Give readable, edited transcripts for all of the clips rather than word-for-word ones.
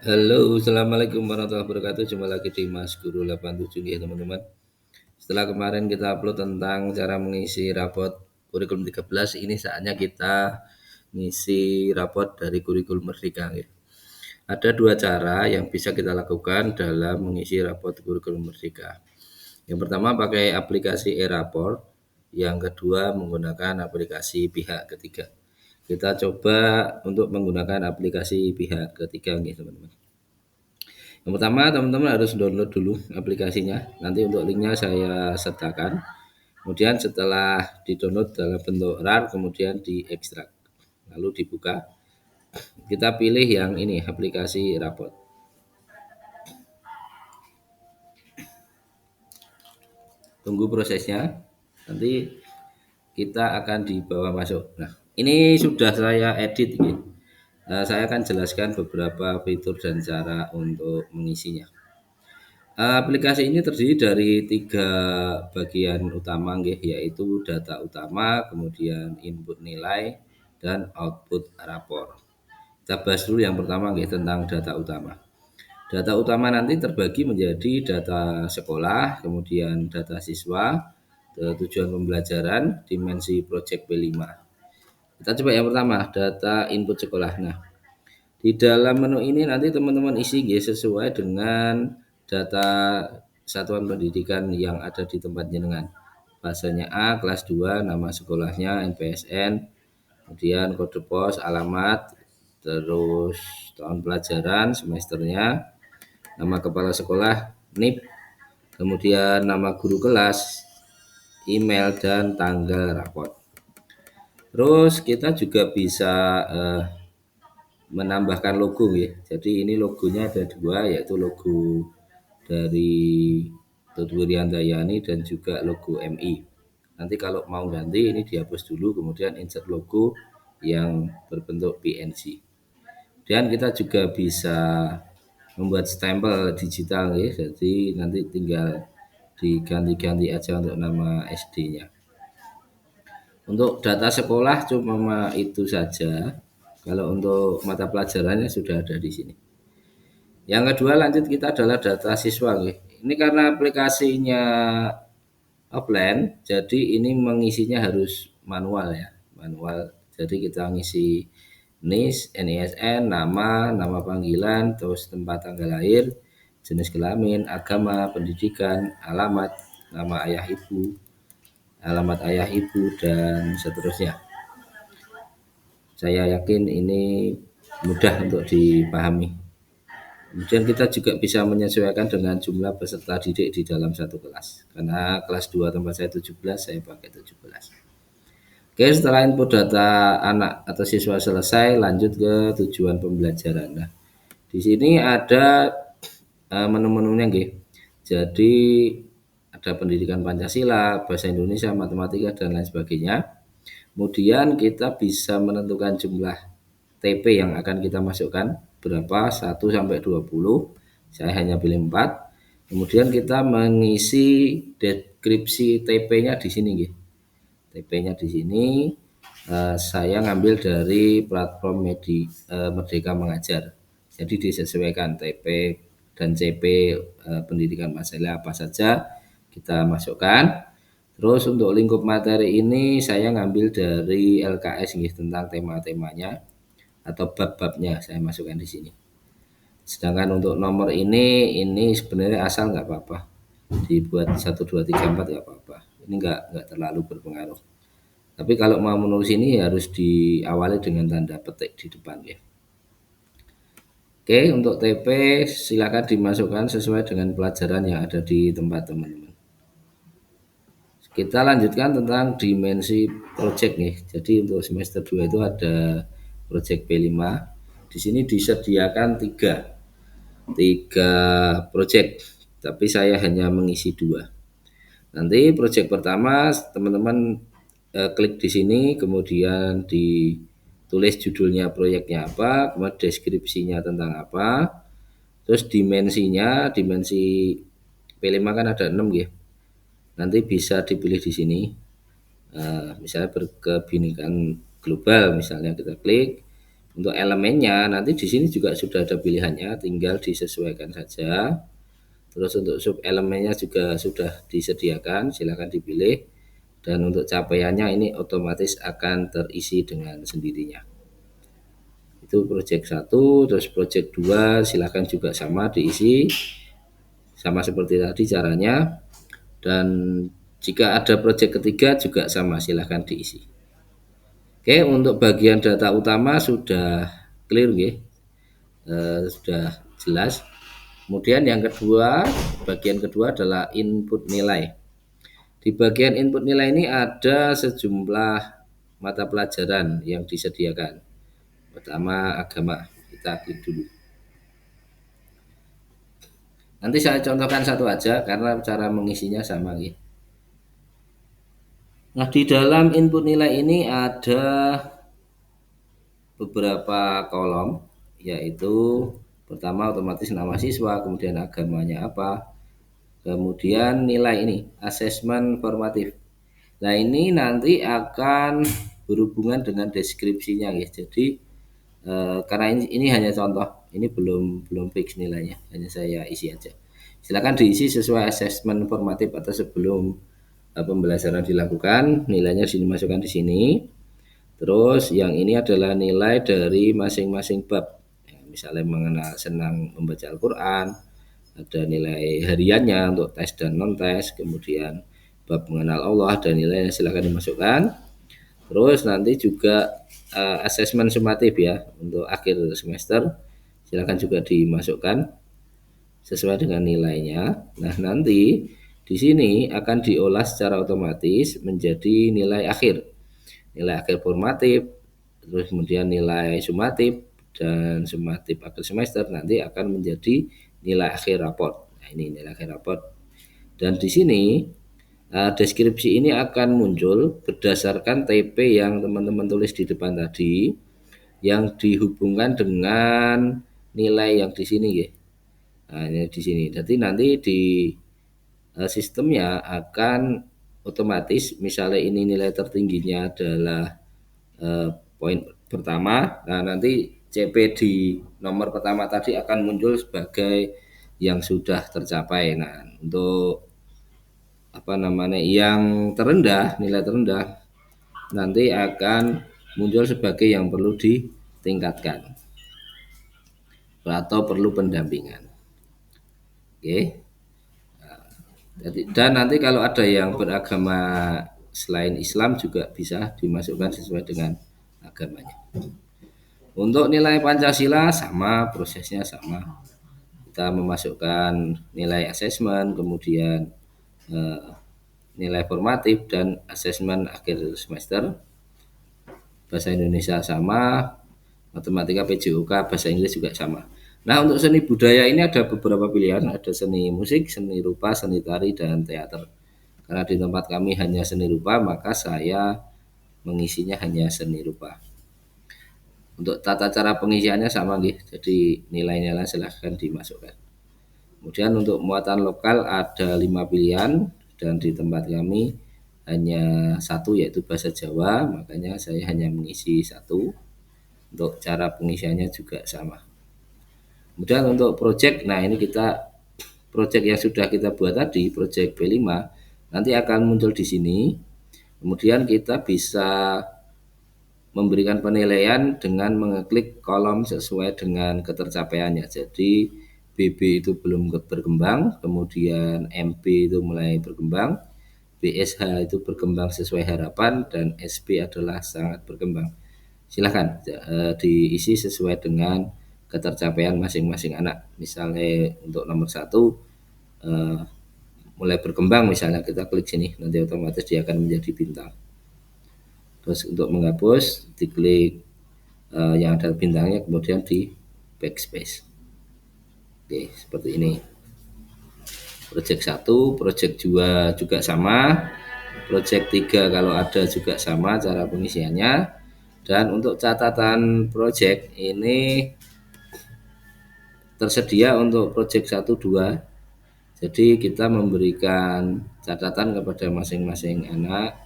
Halo, assalamualaikum warahmatullahi wabarakatuh. Jumpa lagi di Mas Guru 87 ya teman-teman. Setelah kemarin kita upload tentang cara mengisi rapot kurikulum 13, ini saatnya kita ngisi rapot dari kurikulum Merdeka ya. Ada dua cara yang bisa kita lakukan dalam mengisi rapot kurikulum Merdeka. Yang pertama pakai aplikasi e-raport, yang kedua menggunakan aplikasi pihak ketiga. Kita coba untuk menggunakan aplikasi pihak ketiga nih teman-teman. Yang pertama teman-teman harus download dulu aplikasinya. Nanti untuk linknya saya sertakan. Kemudian setelah di-download dalam bentuk RAR, kemudian diekstrak. Lalu dibuka. Kita pilih yang ini, aplikasi rapot. Tunggu prosesnya. Nanti kita akan dibawa masuk. Nah, ini sudah saya edit ini. Saya akan jelaskan beberapa fitur dan cara untuk mengisinya. Aplikasi ini terdiri dari tiga bagian utama yaitu data utama, kemudian input nilai, dan output rapor. Kita bahas dulu yang pertama tentang data utama. Data utama nanti terbagi menjadi data sekolah, kemudian data siswa, tujuan pembelajaran, dimensi project P5. Kita coba yang pertama, data input sekolah. Nah, di dalam menu ini nanti teman-teman isi sesuai dengan data satuan pendidikan yang ada di tempat jenengan. Bahasanya A, kelas 2, nama sekolahnya, NPSN, kemudian kode pos, alamat, terus tahun pelajaran, semesternya, nama kepala sekolah, NIP, kemudian nama guru kelas, email, dan tanggal rapot. Terus kita juga bisa menambahkan logo ya. Jadi ini logonya ada dua, yaitu logo dari Tutwir Yandayani dan juga logo MI. Nanti kalau mau ganti ini dihapus dulu, kemudian insert logo yang berbentuk PNG. Dan kita juga bisa membuat stempel digital ya. Jadi nanti tinggal diganti-ganti aja untuk nama SD-nya. Untuk data sekolah cuma itu saja. Kalau untuk mata pelajarannya sudah ada di sini. Yang kedua lanjut kita adalah data siswa. Ini karena aplikasinya offline, jadi ini mengisinya harus manual ya, manual. Jadi kita ngisi NIS, NISN, nama panggilan, terus tempat tanggal lahir, jenis kelamin, agama, pendidikan, alamat, nama ayah ibu, alamat ayah ibu, dan seterusnya. Saya yakin ini mudah untuk dipahami. Kemudian kita juga bisa menyesuaikan dengan jumlah peserta didik di dalam satu kelas. Karena kelas 2 tempat saya 17, saya pakai 17. Oke, setelah input data anak atau siswa selesai, lanjut ke tujuan pembelajaran. Nah, di sini ada menu-menunya nggih. Jadi ada pendidikan Pancasila, bahasa Indonesia, matematika, dan lain sebagainya. Kemudian kita bisa menentukan jumlah TP yang akan kita masukkan berapa, 1 sampai 20. Saya hanya pilih 4. Kemudian kita mengisi deskripsi TP-nya di sini nggih. TP-nya di sini saya ngambil dari platform Merdeka Mengajar. Jadi disesuaikan TP dan CP pendidikan masalah apa saja kita masukkan. Terus untuk lingkup materi ini saya ngambil dari LKS tentang tema-temanya atau bab-babnya saya masukkan di sini. Sedangkan untuk nomor ini sebenarnya asal nggak apa-apa. Dibuat 1, 2, 3, 4 nggak apa-apa. Ini nggak terlalu berpengaruh. Tapi kalau mau menulis ini harus diawali dengan tanda petik di depan ya. Oke, untuk TP silakan dimasukkan sesuai dengan pelajaran yang ada di tempat teman-teman. Kita lanjutkan tentang dimensi project nih. Jadi untuk semester 2 itu ada project P5. Di sini disediakan tiga project, tapi saya hanya mengisi 2. Nanti project pertama teman-teman klik di sini, kemudian ditulis judulnya proyeknya apa, kemudian deskripsinya tentang apa, terus dimensi P5 kan ada 6 ya. Nanti bisa dipilih di sini. Misalnya berkebinekaan global, misalnya kita klik, Untuk elemennya nanti di sini juga sudah ada pilihannya, tinggal disesuaikan saja. Terus untuk sub elemennya juga sudah disediakan, silakan dipilih. Dan untuk capaiannya ini otomatis akan terisi dengan sendirinya. Itu project 1, terus project 2 silakan juga sama diisi. Sama seperti tadi caranya. Dan jika ada project ketiga juga sama, silakan diisi. Oke, untuk bagian data utama sudah clear ya. Sudah jelas. Kemudian yang kedua, bagian kedua adalah input nilai. Di bagian input nilai ini ada sejumlah mata pelajaran yang disediakan. Pertama agama, kita klik dulu. Nanti saya contohkan satu aja karena cara mengisinya sama ya. Nah, di dalam input nilai ini ada beberapa kolom, yaitu pertama otomatis nama siswa, kemudian agamanya apa, kemudian nilai ini, asesmen formatif. Nah, ini nanti akan berhubungan dengan deskripsinya ya. Jadi karena ini hanya contoh, ini belum fix nilainya, hanya saya isi aja. Silakan diisi sesuai asesmen formatif atau sebelum pembelajaran dilakukan, nilainya dimasukkan di sini. Terus yang ini adalah nilai dari masing-masing bab. Ya, misalnya mengenal senang membaca Al-Quran, ada nilai hariannya untuk tes dan non tes, kemudian bab mengenal Allah dan nilainya silakan dimasukkan. Terus nanti juga asesmen sumatif ya untuk akhir semester, silakan juga dimasukkan sesuai dengan nilainya. Nah, nanti di sini akan diolah secara otomatis menjadi nilai akhir. Nilai akhir formatif, terus kemudian nilai sumatif dan sumatif akhir semester nanti akan menjadi nilai akhir raport. Nah, ini nilai akhir raport. Dan di sini deskripsi ini akan muncul berdasarkan TP yang teman-teman tulis di depan tadi yang dihubungkan dengan nilai yang di sini ya. Nah, ini di sini. Jadi nanti di sistemnya akan otomatis misalnya ini nilai tertingginya adalah poin pertama. Nah, nanti CP di nomor pertama tadi akan muncul sebagai yang sudah tercapai. Nah, untuk yang terendah, nilai terendah nanti akan muncul sebagai yang perlu ditingkatkan atau perlu pendampingan. Oke. Dan nanti kalau ada yang beragama selain Islam juga bisa dimasukkan sesuai dengan agamanya. Untuk nilai Pancasila sama, prosesnya sama. Kita memasukkan nilai asesmen, kemudian nilai formatif dan asesmen akhir semester. Bahasa Indonesia sama, matematika PJOK, bahasa Inggris juga sama. Nah, untuk seni budaya ini ada beberapa pilihan, ada seni musik, seni rupa, seni tari, dan teater. Karena di tempat kami hanya seni rupa, maka saya mengisinya hanya seni rupa. Untuk tata cara pengisiannya sama nih, jadi nilai-nilai silahkan dimasukkan. Kemudian untuk muatan lokal ada 5 pilihan, dan di tempat kami hanya satu yaitu bahasa Jawa, makanya saya hanya mengisi satu. Untuk cara pengisiannya juga sama. Kemudian untuk project, nah ini kita project yang sudah kita buat tadi, project B5, nanti akan muncul di sini. Kemudian kita bisa memberikan penilaian dengan mengeklik kolom sesuai dengan ketercapaiannya. Jadi BB itu belum berkembang, kemudian MP itu mulai berkembang, BSH itu berkembang sesuai harapan, dan SP adalah sangat berkembang. Silahkan diisi sesuai dengan ketercapaian masing-masing anak. Misalnya untuk nomor 1 mulai berkembang, misalnya kita klik sini, nanti otomatis dia akan menjadi bintang. Terus untuk menghapus diklik yang ada bintangnya, kemudian di backspace. Oke, seperti ini. Project 1, project 2 juga sama, project 3 kalau ada juga sama cara pengisiannya. Dan untuk catatan project ini tersedia untuk project 1, 2. Jadi kita memberikan catatan kepada masing-masing anak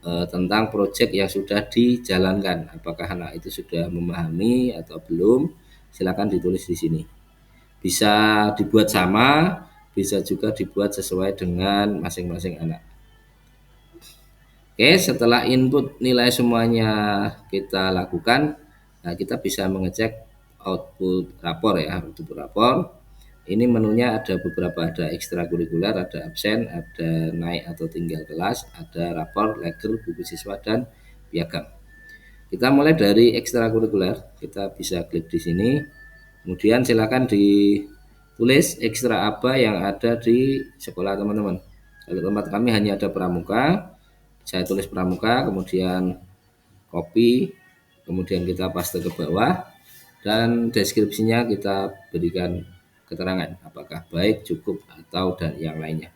tentang proyek yang sudah dijalankan. Apakah anak itu sudah memahami atau belum? Silakan ditulis di sini. Bisa dibuat sama, bisa juga dibuat sesuai dengan masing-masing anak. Oke, setelah input nilai semuanya kita lakukan, nah kita bisa mengecek output rapor ya, output rapor. Ini menunya ada beberapa, ada ekstrakurikuler, ada absen, ada naik atau tinggal kelas, ada rapor, leger, buku siswa, dan piagam. Kita mulai dari ekstrakurikuler, kita bisa klik di sini. Kemudian silakan ditulis ekstra apa yang ada di sekolah teman-teman. Kalau tempat kami hanya ada pramuka, saya tulis pramuka, kemudian copy, kemudian kita paste ke bawah, dan deskripsinya kita berikan keterangan apakah baik, cukup, atau dan yang lainnya.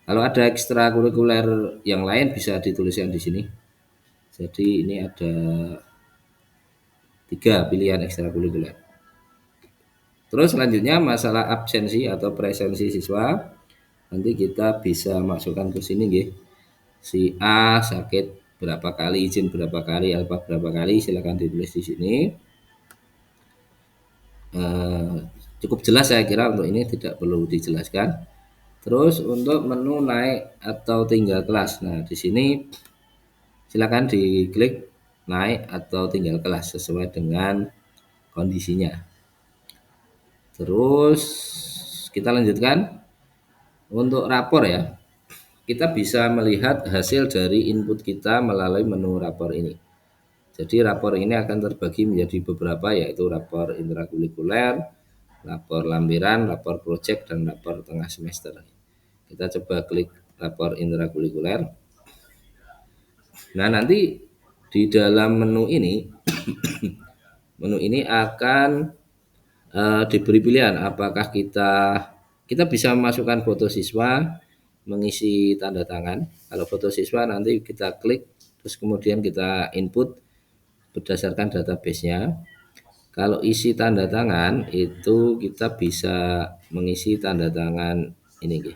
Kalau ada ekstrakurikuler yang lain bisa dituliskan di sini. Jadi ini ada 3 pilihan ekstrakurikuler. Terus selanjutnya masalah absensi atau presensi siswa, nanti kita bisa masukkan ke sini nggih. Si A sakit berapa kali, izin berapa kali, alfa berapa kali, silakan ditulis di sini. Cukup jelas saya kira untuk ini, tidak perlu dijelaskan. Terus untuk menu naik atau tinggal kelas, nah di sini silakan diklik naik atau tinggal kelas sesuai dengan kondisinya. Terus kita lanjutkan untuk rapor ya. Kita bisa melihat hasil dari input kita melalui menu rapor ini. Jadi rapor ini akan terbagi menjadi beberapa, yaitu rapor intrakurikuler, rapor lampiran, rapor proyek, dan rapor tengah semester. Kita coba klik rapor intrakurikuler. Nah, nanti di dalam menu ini menu ini akan diberi pilihan apakah kita bisa memasukkan foto siswa, mengisi tanda tangan. Kalau foto siswa nanti kita klik, terus kemudian kita input berdasarkan database-nya. Kalau isi tanda tangan itu kita bisa mengisi tanda tangan ini.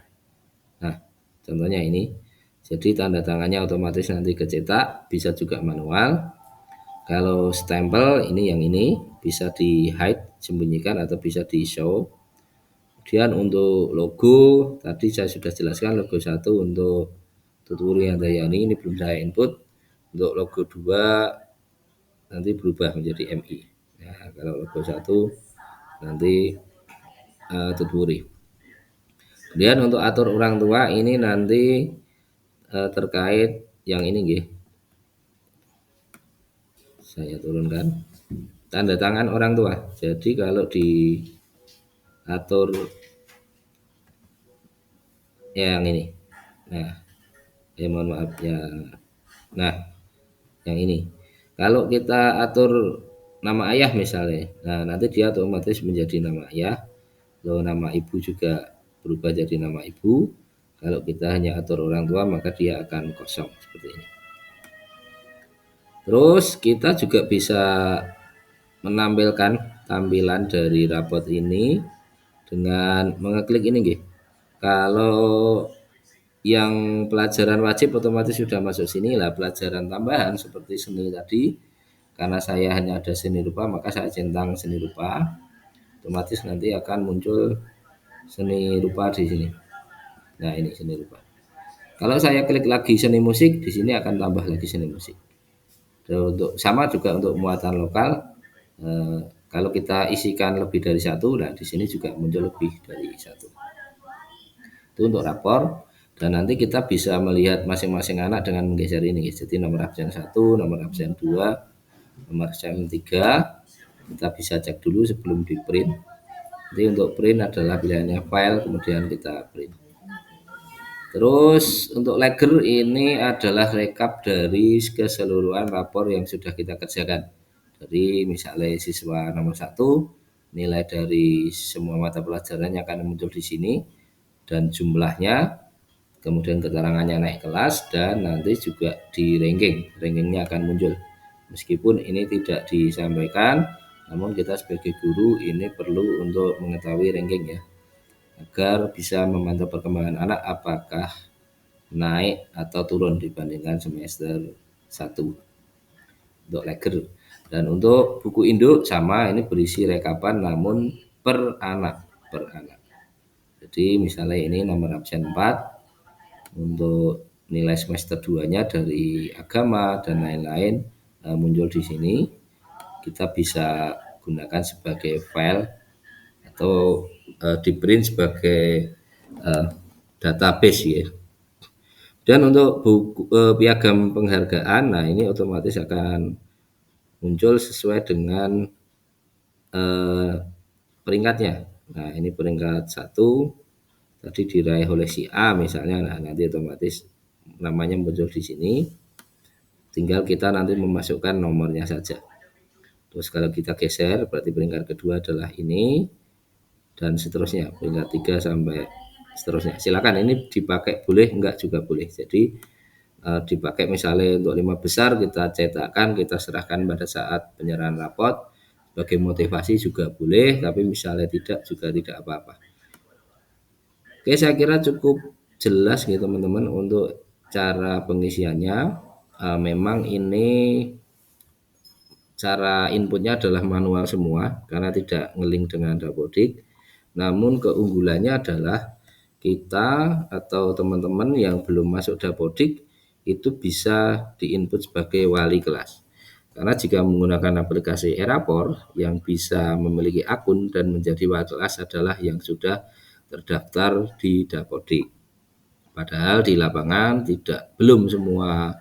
Nah, contohnya ini. Jadi tanda tangannya otomatis nanti kecetak, bisa juga manual. Kalau stempel ini yang ini bisa di hide, sembunyikan, atau bisa di show. Kemudian untuk logo tadi saya sudah jelaskan, logo 1 untuk Tuturi Handayani ini belum saya input. Untuk logo 2 nanti berubah menjadi MI. Nah, kalau logo 1 nanti Tuturi. Kemudian untuk atur orang tua ini nanti terkait yang ini nggih. Saya turunkan tanda tangan orang tua. Jadi kalau diatur yang ini. Nah, mohon maaf ya. Nah, yang ini. Kalau kita atur nama ayah misalnya, nah nanti dia otomatis menjadi nama ayah. Lalu nama ibu juga berubah jadi nama ibu. Kalau kita hanya atur orang tua maka dia akan kosong seperti ini. Terus kita juga bisa menampilkan tampilan dari rapot ini dengan mengeklik ini nggih. Kalau yang pelajaran wajib otomatis sudah masuk sini lah, pelajaran tambahan seperti seni tadi, karena saya hanya ada seni rupa maka saya centang seni rupa, otomatis nanti akan muncul seni rupa di sini. Nah, ini seni rupa. Kalau saya klik lagi seni musik, di sini akan tambah lagi seni musik. Dan untuk sama juga untuk muatan lokal, kalau kita isikan lebih dari 1, nah di sini juga muncul lebih dari 1. Itu untuk rapor. Dan nanti kita bisa melihat masing-masing anak dengan menggeser ini. Jadi nomor absen 1, nomor absen 2, nomor absen 3. Kita bisa cek dulu sebelum di print. Jadi untuk print adalah pilihannya file, kemudian kita print. Terus untuk leger ini adalah rekap dari keseluruhan rapor yang sudah kita kerjakan. Jadi misalnya siswa nomor 1, nilai dari semua mata pelajaran yang akan muncul di sini dan jumlahnya, kemudian keterangannya naik kelas, dan nanti juga di ranking. Rankingnya akan muncul. Meskipun ini tidak disampaikan, namun kita sebagai guru ini perlu untuk mengetahui ranking ya, agar bisa memantau perkembangan anak apakah naik atau turun dibandingkan semester 1 untuk Leger. Dan untuk buku induk sama, ini berisi rekapan namun per anak. Jadi misalnya ini nomor absen 4 untuk nilai semester 2-nya dari agama dan lain-lain muncul di sini. Kita bisa gunakan sebagai file atau di print sebagai eh, database ya. Dan untuk buku piagam penghargaan, nah ini otomatis akan muncul sesuai dengan peringkatnya. Nah ini peringkat 1 tadi diraih oleh si A misalnya, nah nanti otomatis namanya muncul di sini. Tinggal kita nanti memasukkan nomornya saja. Terus kalau kita geser berarti peringkat kedua adalah ini dan seterusnya peringkat 3 sampai seterusnya. Silakan ini dipakai boleh enggak juga boleh. Jadi dipakai misalnya untuk 5 besar kita cetakkan, kita serahkan pada saat penyerahan rapot sebagai motivasi juga boleh, tapi misalnya tidak juga tidak apa-apa. Oke, saya kira cukup jelas gitu teman-teman untuk cara pengisiannya. Memang ini cara inputnya adalah manual semua karena tidak ngelink dengan Dapodik. Namun keunggulannya adalah kita atau teman-teman yang belum masuk Dapodik itu bisa diinput sebagai wali kelas. Karena jika menggunakan aplikasi Erapor yang bisa memiliki akun dan menjadi wali kelas adalah yang sudah terdaftar di Dapodik. Padahal di lapangan belum semua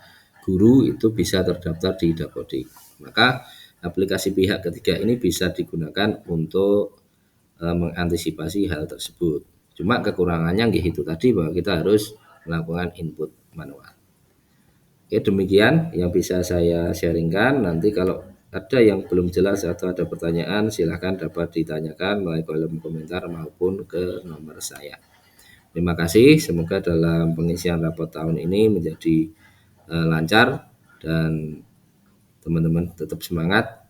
guru itu bisa terdaftar di Dapodik. Maka aplikasi pihak ketiga ini bisa digunakan untuk mengantisipasi hal tersebut. Cuma kekurangannya itu tadi bahwa kita harus melakukan input manual. Oke, demikian yang bisa saya sharingkan. Nanti kalau ada yang belum jelas atau ada pertanyaan silahkan dapat ditanyakan melalui kolom komentar maupun ke nomor saya. Terima kasih, semoga dalam pengisian rapot tahun ini menjadi lancar dan teman-teman tetap semangat.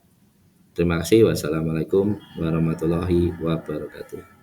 Terima kasih. Wassalamualaikum warahmatullahi wabarakatuh.